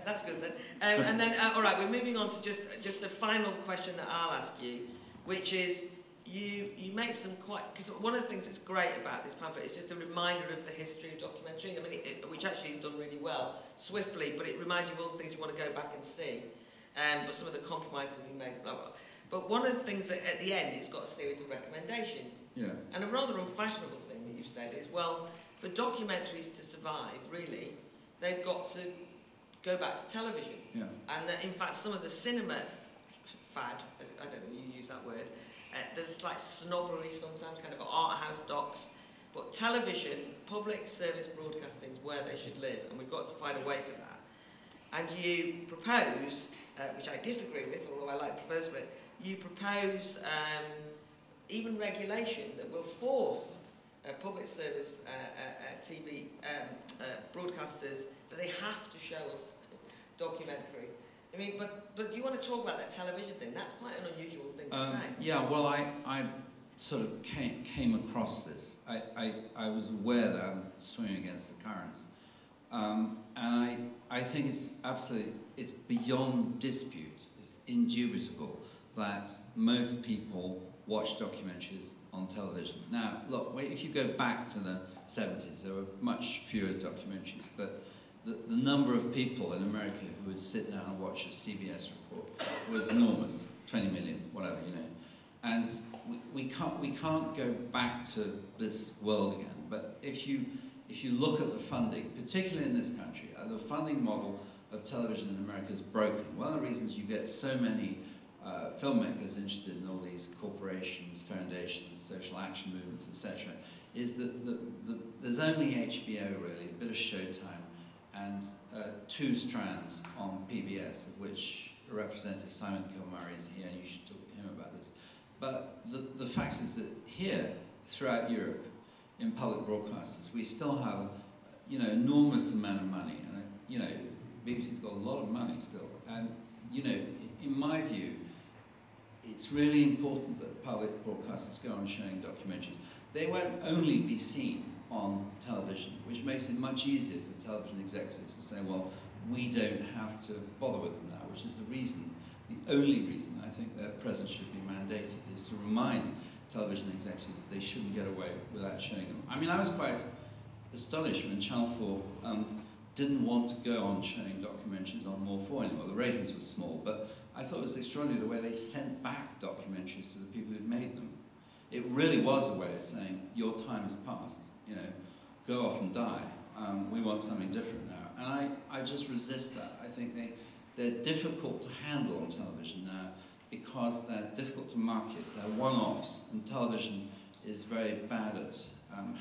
That's good then. And then, all right, we're moving on to just the final question that I'll ask you, which is, you make some quite, because one of the things that's great about this pamphlet is just a reminder of the history of documentary, I mean, which actually is done really well, swiftly, but it reminds you of all the things you want to go back and see, but some of the compromises we made, blah, blah. But one of the things that at the end, it's got a series of recommendations. Yeah. And a rather unfashionable thing that you've said is, well, for documentaries to survive, really, they've got to go back to television. Yeah. And that, in fact, some of the cinema fad, I don't know you use that word, there's like snobbery sometimes, kind of art house docs, but television, public service broadcasting is where they should live, and we've got to find a way for that. And you propose, which I disagree with, although I like the first bit, you propose even regulation that will force public service TV broadcasters that they have to show us documentary. I mean, but do you want to talk about that television thing? That's quite an unusual thing to say. Yeah, well, I sort of came across this. I was aware that I'm swimming against the currents. And I think it's absolutely, it's beyond dispute, it's indubitable that most people watch documentaries on television. Now, look, if you go back to the 70s, there were much fewer documentaries, but the number of people in America who would sit down and watch a CBS report was enormous, 20 million, whatever, you know. And we can't go back to this world again, but if you if you look at the funding, particularly in this country, the funding model of television in America is broken. One of the reasons you get so many filmmakers interested in all these corporations, foundations, social action movements, etc., is that there's only HBO really, a bit of Showtime, and 2 strands on PBS, of which Representative Simon Kilmurray is here, and you should talk to him about this. But the fact is that here, throughout Europe, in public broadcasters, we still have, enormous amount of money, and BBC's got a lot of money still, and in my view, it's really important that public broadcasters go on showing documentaries. They won't only be seen on television, which makes it much easier for television executives to say, well, we don't have to bother with them now, which is the only reason I think their presence should be mandated, is to remind television executives that they shouldn't get away without showing them. I mean, I was quite astonished when Channel 4 didn't want to go on showing documentaries on More 4 anymore. The ratings were small, but I thought it was extraordinary the way they sent back documentaries to the people who'd made them. It really was a way of saying, your time has passed, go off and die. We want something different now. And I just resist that. I think they're difficult to handle on television now because they're difficult to market. They're one-offs, and television is very bad at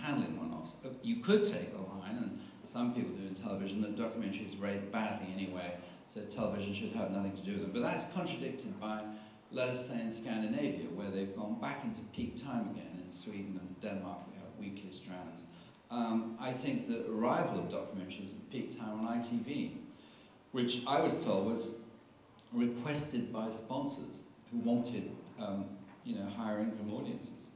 handling one-offs. You could take the line, and some people do in television, that documentaries rate badly anyway, so television should have nothing to do with them. But that's contradicted by, let us say, in Scandinavia, where they've gone back into peak time again. In Sweden and Denmark, we have weekly strands. I think the arrival of documentaries at peak time on ITV, which I was told was requested by sponsors who wanted, higher income audiences.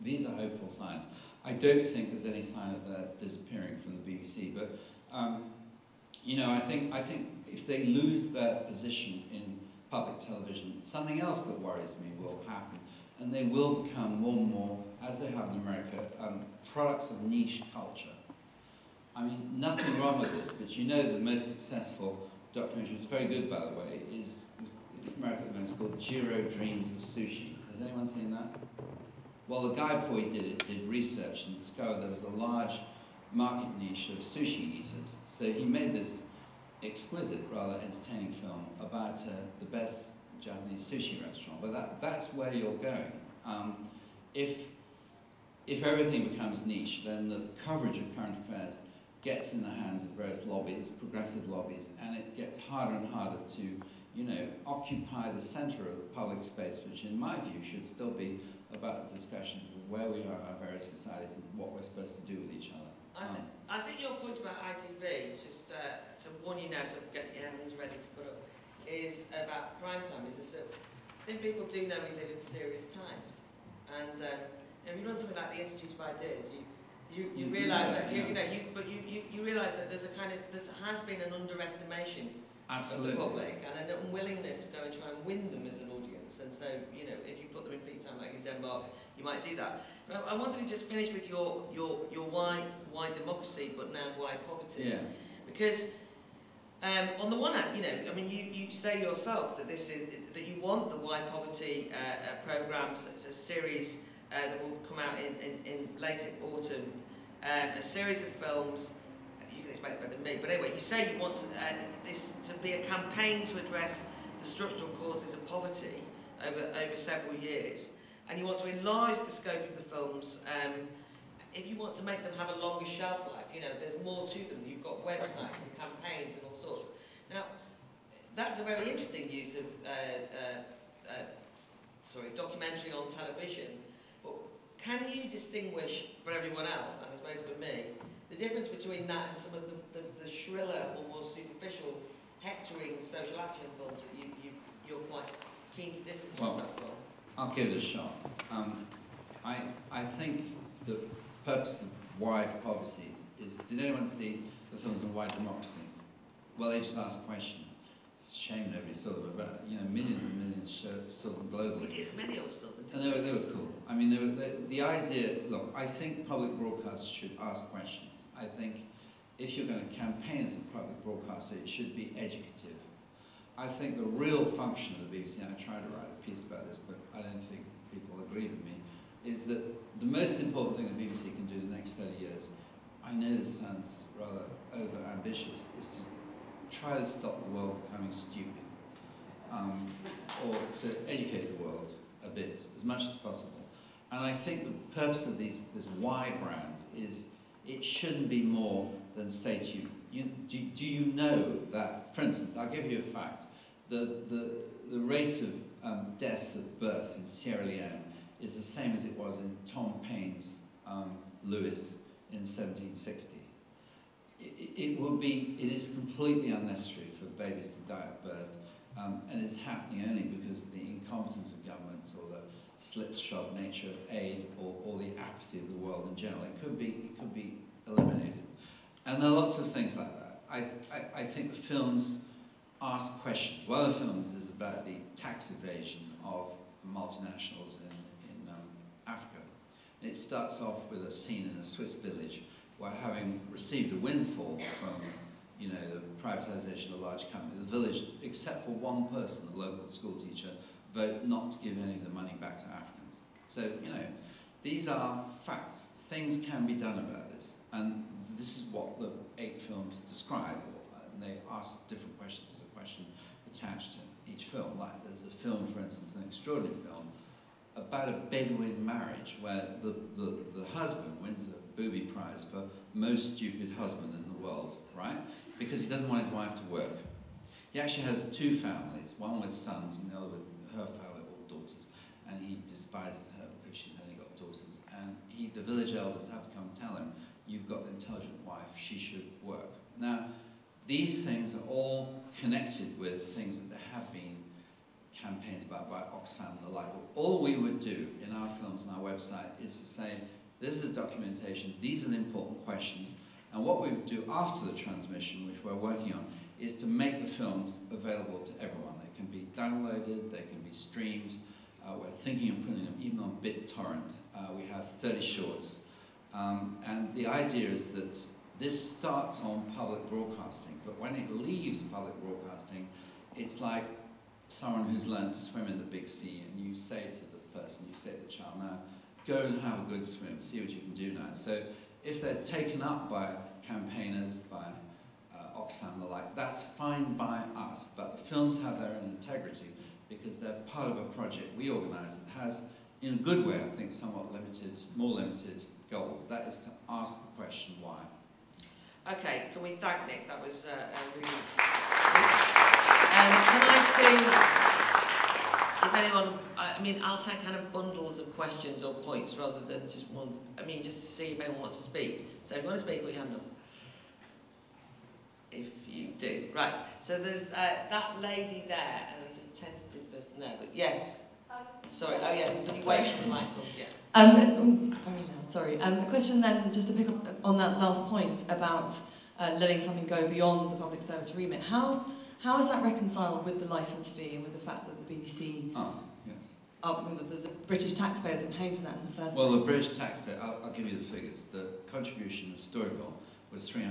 These are hopeful signs. I don't think there's any sign of that disappearing from the BBC, but I think if they lose their position in public television, something else that worries me will happen, and they will become more and more, as they have in America, products of niche culture. I mean, nothing wrong with this, but the most successful documentary, which is very good, by the way, is in America at the moment, it's called Jiro Dreams of Sushi. Has anyone seen that? Well, the guy, before he did it, did research and discovered there was a large market niche of sushi eaters. So he made this exquisite, rather entertaining film about the best Japanese sushi restaurant. But that's where you're going. If everything becomes niche, then the coverage of current affairs gets in the hands of various lobbies, progressive lobbies, and it gets harder and harder to, occupy the center of the public space, which in my view should still be about discussions of where we are in our various societies and what we're supposed to do with each other. I think your point about ITV, just to warn you now, so get your hands ready to put up, is about prime time. Is that I think people do know we live in serious times, and if you run something like the Institute of Ideas, you realise that you realise that there has been an underestimation of the public and an unwillingness to go and try and win them as an audience. And so if you put them in peak time like in Denmark, you might do that. But I wanted to just finish with your why democracy, but now why poverty? Yeah. Because on the one hand, you say yourself that that you want the Why Poverty programmes. It's a series that will come out in late autumn. A series of films. You can explain it better than me. But anyway, you say you want this to be a campaign to address the structural causes of poverty over several years, and you want to enlarge the scope of the films. If you want to make them have a longer shelf life, there's more to them. You've got websites and campaigns and all sorts. Now, that's a very interesting use of documentary on television. But can you distinguish for everyone else, and I suppose for me, the difference between that and some of the shriller or more superficial hectoring social action films that you're quite keen to distance yourself from? I'll give it a shot. I think the purpose of Why Poverty is, did anyone see the films on Why Democracy? Well, they just ask questions. It's a shame nobody saw them, but millions and millions saw them globally. We did, many of us saw them. And they were cool. I mean, the idea, look, I think public broadcasters should ask questions. I think if you're going to campaign as a public broadcaster, it should be educative. I think the real function of the BBC, and I tried to write a piece about this, but I don't think people agree with me, is that the most important thing the BBC can do in the next 30 years, I I know this sounds rather over-ambitious, is to try to stop the world becoming stupid, or to educate the world a bit, as much as possible. And I think the purpose of this wide brand is it shouldn't be more than say to you, do you know that, for instance, I'll give you a fact, the rate of deaths at birth in Sierra Leone is the same as it was in Tom Paine's Lewis in 1760. It is completely unnecessary for babies to die at birth, and it's happening only because of the incompetence of governments or the slipshod nature of aid or the apathy of the world in general. It could be eliminated. And there are lots of things like that. I think the films ask questions. One of the films is about the tax evasion of multinationals in Africa. And it starts off with a scene in a Swiss village where, having received a windfall from the privatization of a large company, the village, except for one person, a local school teacher, vote not to give any of the money back to Africans. So, these are facts. Things can be done about this. And this is what the 8 films describe. And they ask different questions. There's a question attached to each film. Like there's a film, for instance, an extraordinary film, about a Bedouin marriage where the husband wins a booby prize for most stupid husband in the world, right? Because he doesn't want his wife to work. He actually has 2 families, one with sons and the other with her family, all daughters, and he despises her because she's only got daughters. And the village elders have to come tell him, you've got an intelligent wife, she should work. Now, these things are all connected with things that there have been campaigns about by Oxfam and the like. All we would do in our films and our website is to say, this is a documentation, these are the important questions, and what we would do after the transmission, which we're working on, is to make the films available to everyone. They can be downloaded, they can be streamed. We're thinking of putting them even on BitTorrent. We have 30 shorts. And the idea is that this starts on public broadcasting, but when it leaves public broadcasting, it's like someone who's learned to swim in the big sea, and you say to the person, you say to the child, now, go and have a good swim, see what you can do now. So if they're taken up by campaigners, by Oxfam and the like, that's fine by us, but the films have their own integrity because they're part of a project we organise that has, in a good way, I think, somewhat limited, more limited goals. That is to ask the question why. Okay, can we thank Nick? That was really can I see if anyone, I'll take kind of bundles of questions or points rather than just one, just to see if anyone wants to speak. So if you want to speak, put your hand up. If you do. Right, so there's that lady there, and there's a tentative person there, but yes. Sorry, oh yes, can you wait for the mic comes, yeah. Sorry. A question then, just to pick up on that last point about letting something go beyond the public service remit. How is that reconciled with the licence fee and with the fact that the BBC, the British taxpayers are paying for that in the first place? Well, the British taxpayer, I'll give you the figures. The contribution of Storyville was £300,000,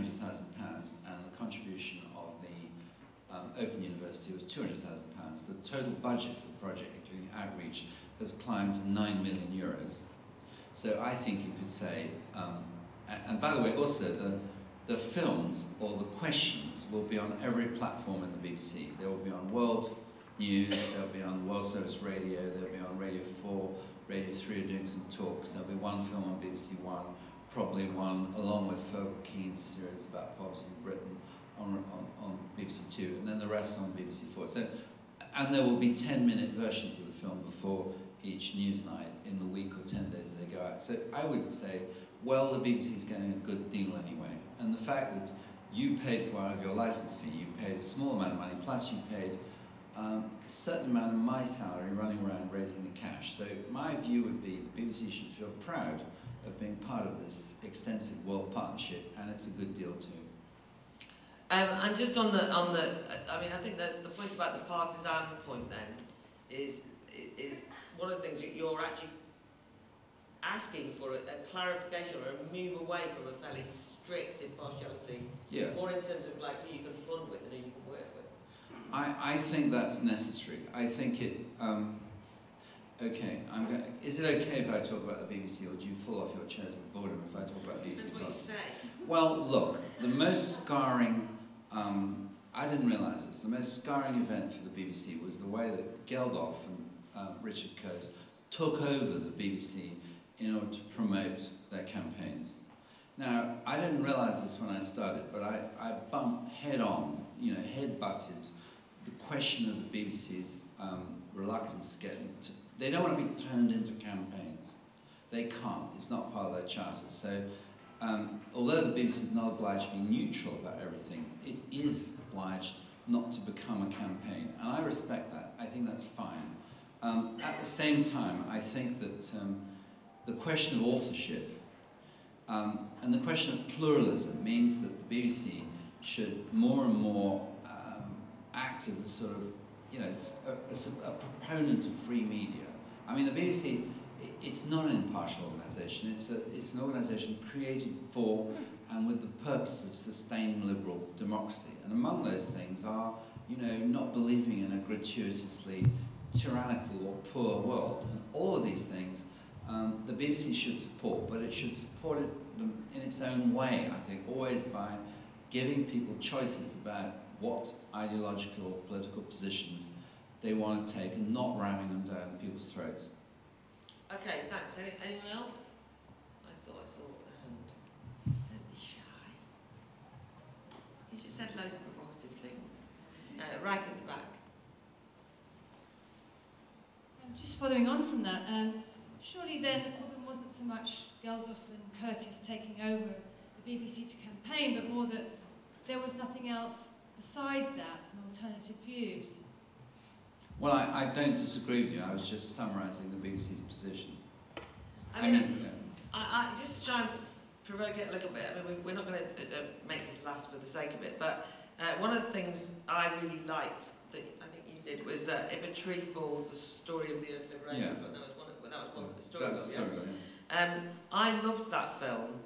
and the contribution of the Open University was £200,000. The total budget for the project, including outreach, has climbed to €9 million. So I think you could say, and by the way, also the films or the questions will be on every platform in the BBC. They will be on World News, they'll be on World Service Radio, they'll be on Radio 4, Radio 3 are doing some talks. There'll be one film on BBC One, probably one along with Fergal Keen's series about poverty in Britain on BBC Two, and then the rest on BBC Four. So, and there will be 10-minute versions of the film before each news night in the week or 10 days they go out. So I would say, well, the BBC's getting a good deal anyway. And the fact that you paid for out of your license fee, you paid a small amount of money, plus you paid a certain amount of my salary running around raising the cash. So my view would be the BBC should feel proud of being part of this extensive world partnership, and it's a good deal too. And just on the, I think that the point about the partisan point then is one of the things that you're actually asking for a clarification or a move away from a fairly strict impartiality, more in terms of like who you can fund with and who you can work with. I think that's necessary. I think it. Okay, is it okay if I talk about the BBC, or do you fall off your chairs at boredom if I talk about the BBC? That's what you say. Well, look, the most scarring, I didn't realise this, the most scarring event for the BBC was the way that Geldof and Richard Curtis took over the BBC in order to promote their campaigns. Now, I didn't realise this when I started, but I bumped head-on, you know, head-butted the question of the BBC's reluctance to get into, they don't want to be turned into campaigns. They can't, it's not part of their charter. So, although the BBC is not obliged to be neutral about everything, it is obliged not to become a campaign. And I respect that, I think that's fine. At the same time, I think that the question of authorship and the question of pluralism means that the BBC should more and more act as a sort of, you know, a proponent of free media. I mean, the BBC, it's not an impartial organisation. It's an organisation created for and with the purpose of sustaining liberal democracy. And among those things are, you know, not believing in a gratuitously tyrannical or poor world. And all of these things the BBC should support, but it should support it in its own way, I think, always by giving people choices about what ideological or political positions they want to take and not ramming them down people's throats. Okay, thanks. Anyone else? I thought I saw a hand. Don't be shy. You just said loads of provocative things. Right at the back. Just following on from that, surely then the problem wasn't so much Geldof and Curtis taking over the BBC to campaign, but more that there was nothing else besides that, and alternative views. Well, I don't disagree with you. I was just summarising the BBC's position. I mean, I just to try and provoke it a little bit. I mean, we're not going to make this last for the sake of it, but one of the things I really liked that I think you did was "If a Tree Falls: The Story of the Earth's Liberation." Yeah. That was one of the stories. That's so good. I loved that film.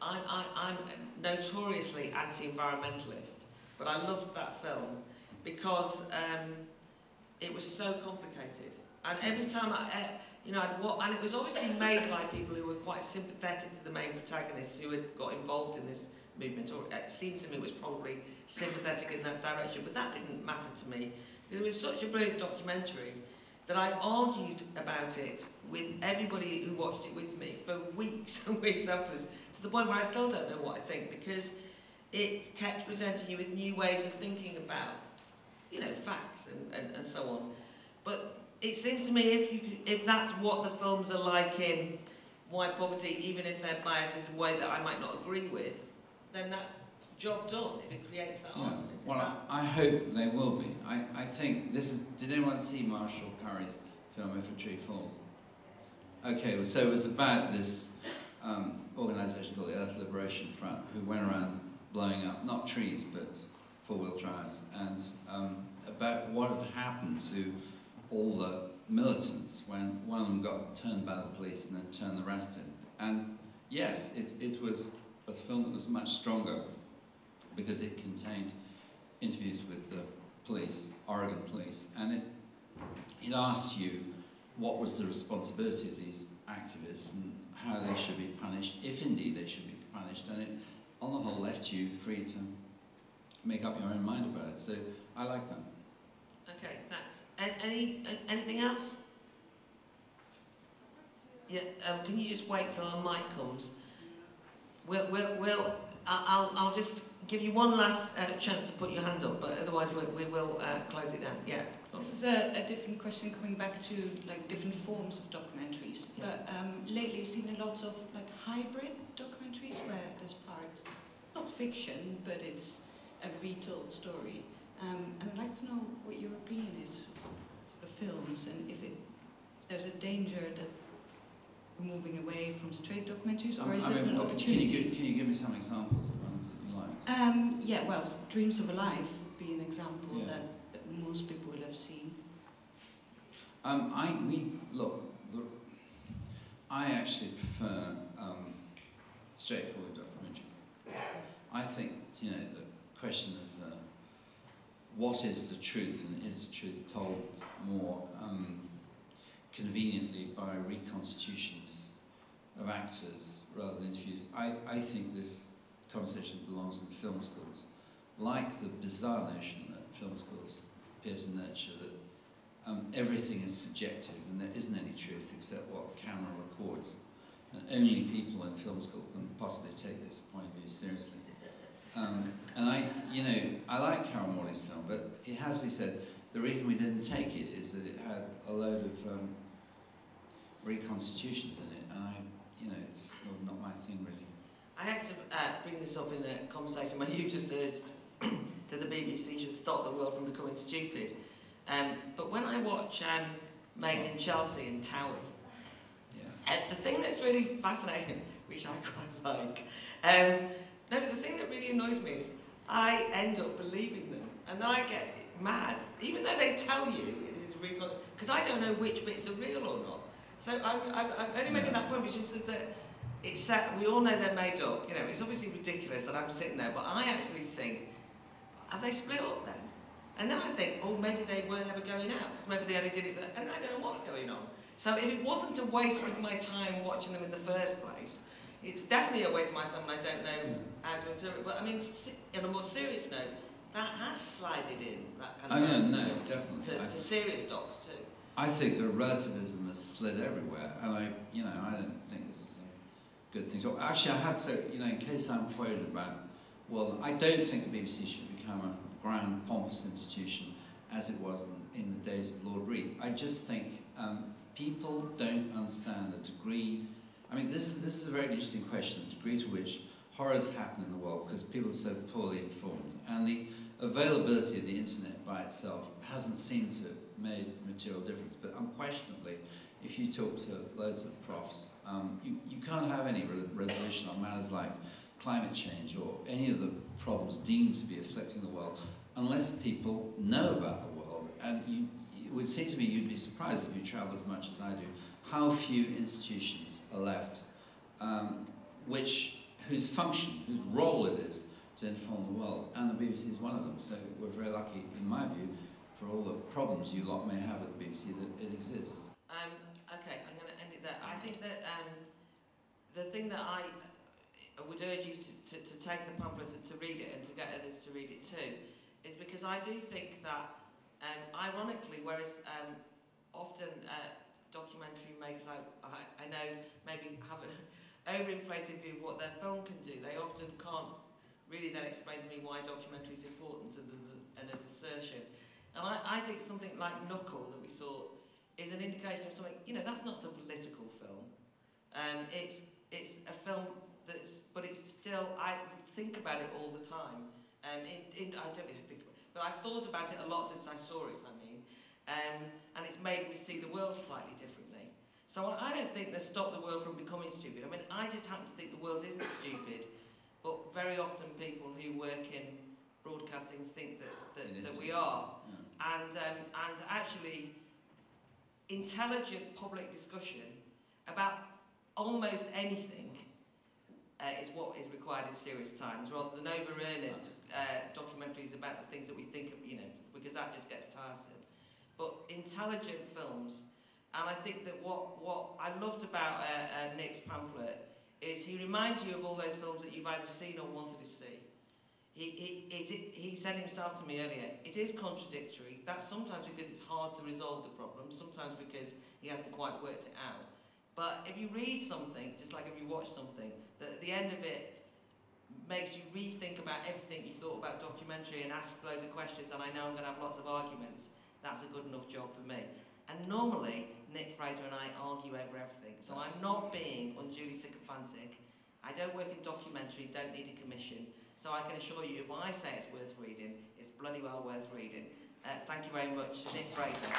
I'm notoriously anti-environmentalist, but I loved that film because it was so complicated. And every time and it was obviously made by people who were quite sympathetic to the main protagonists who had got involved in this movement, or it seemed to me it was probably sympathetic in that direction, but that didn't matter to me because it was such a brilliant documentary that I argued about it with everybody who watched it with me for weeks and weeks afterwards, to the point where I still don't know what I think, because it kept presenting you with new ways of thinking about, you know, facts and so on. But it seems to me if that's what the films are like in White Poverty, even if their bias is a way that I might not agree with, then that's job done, if it creates that argument. Well, I hope they will be. I think this is... Did anyone see Marshall Curry's film, If a Tree Falls? Okay, so it was about this organisation called the Earth Liberation Front, who went around blowing up, not trees, but four-wheel drives, and about what had happened to all the militants when one of them got turned by the police and then turned the rest in. And yes, it was a film that was much stronger because it contained interviews with the police, Oregon police, and it asked you what was the responsibility of these activists and how they should be punished, if indeed they should be punished, and it, on the whole, left you free to make up your own mind about it. So I like that. Okay, thanks. Anything else? Yeah. Can you just wait till the mic comes? I'll just give you one last chance to put your hands up, but otherwise we will close it down. Yeah. This is a different question coming back to like different forms of documentaries. Yeah. But lately we've seen a lot of like hybrid documentaries where there's part, it's not fiction, but it's a retold story. And I'd like to know what your opinion is for films, and if there's a danger that we're moving away from straight documentaries, or is it an opportunity? Can you give me some examples of ones that you liked? Yeah, well, Dreams of a Life would be an example that most people will have seen. I actually prefer straightforward documentaries. I think, you know, the question of what is the truth, and is the truth told more conveniently by reconstitutions of actors rather than interviews. I think this conversation belongs in film schools. Like the bizarre notion that film schools appear to nurture that everything is subjective and there isn't any truth except what the camera records. And only people in film school can possibly take this point of view seriously. And I like Carol Morley's film, but it has to be said, the reason we didn't take it is that it had a load of reconstitutions in it, and it's sort of not my thing really. I had to bring this up in a conversation where you just urged that the BBC should stop the world from becoming stupid. But when I watch Made in Chelsea and Towie, the thing that's really fascinating, which I quite like, no, but the thing that really annoys me is I end up believing them, and then I get mad, even though they tell you it is real, because I don't know which bits are real or not. So I'm only making that point, which is that it's set, we all know they're made up. It's obviously ridiculous that I'm sitting there, but I actually think, have they split up then? And then I think, oh, maybe they weren't ever going out, because maybe they only did it, and I don't know what's going on. So if it wasn't a waste of my time watching them in the first place, it's definitely a waste of my time and I don't know how to interpret it. But I mean, on a more serious note, that has slided in, that kind of definitely. To serious docs too. I think that relativism has slid everywhere, and I don't think this is a good thing. So actually, I have to say, in case I'm quoted about, well, I don't think the BBC should become a grand, pompous institution as it was in the days of Lord Reed. I just think people don't understand the degree. I mean, this is a very interesting question, the degree to which horrors happen in the world because people are so poorly informed. And the availability of the internet by itself hasn't seemed to have made material difference. But unquestionably, if you talk to loads of profs, you can't have any resolution on matters like climate change or any of the problems deemed to be afflicting the world unless people know about the world. And it would seem to me you'd be surprised if you travel as much as I do, how few institutions are left whose function, whose role it is to inform the world, and the BBC is one of them. So we're very lucky, in my view, for all the problems you lot may have at the BBC, that it exists. Okay, I'm going to end it there. I think that the thing that I would urge you to take the pamphlet and to read it and to get others to read it too, is because I do think that, ironically, whereas often documentary makers, I know, maybe have an overinflated view of what their film can do, they often can't really then explain to me why documentary is important and as assertion. And I think something like Knuckle that we saw is an indication of something, that's not a political film. It's a film but it's still, I think about it all the time. I don't really think about it, but I've thought about it a lot since I saw it, and it's made me see the world slightly differently. So I don't think they stop the world from becoming stupid. I mean, I just happen to think the world isn't stupid, but very often people who work in broadcasting think that we are. Yeah. And actually, intelligent public discussion about almost anything is what is required in serious times, rather than over-earnest documentaries about the things that we think of, because that just gets tiresome. But intelligent films, and I think that what I loved about Nick's pamphlet is he reminds you of all those films that you've either seen or wanted to see. He said himself to me earlier, it is contradictory. That's sometimes because it's hard to resolve the problem, sometimes because he hasn't quite worked it out. But if you read something, just like if you watch something, that at the end of it makes you rethink about everything you thought about documentary and ask loads of questions, and I know I'm going to have lots of arguments, that's a good enough job for me. And normally, Nick, Fraser and I argue over everything, so I'm not being unduly sycophantic. I don't work in documentary, don't need a commission, so I can assure you, if I say it's worth reading, it's bloody well worth reading. Thank you very much, Nick Fraser.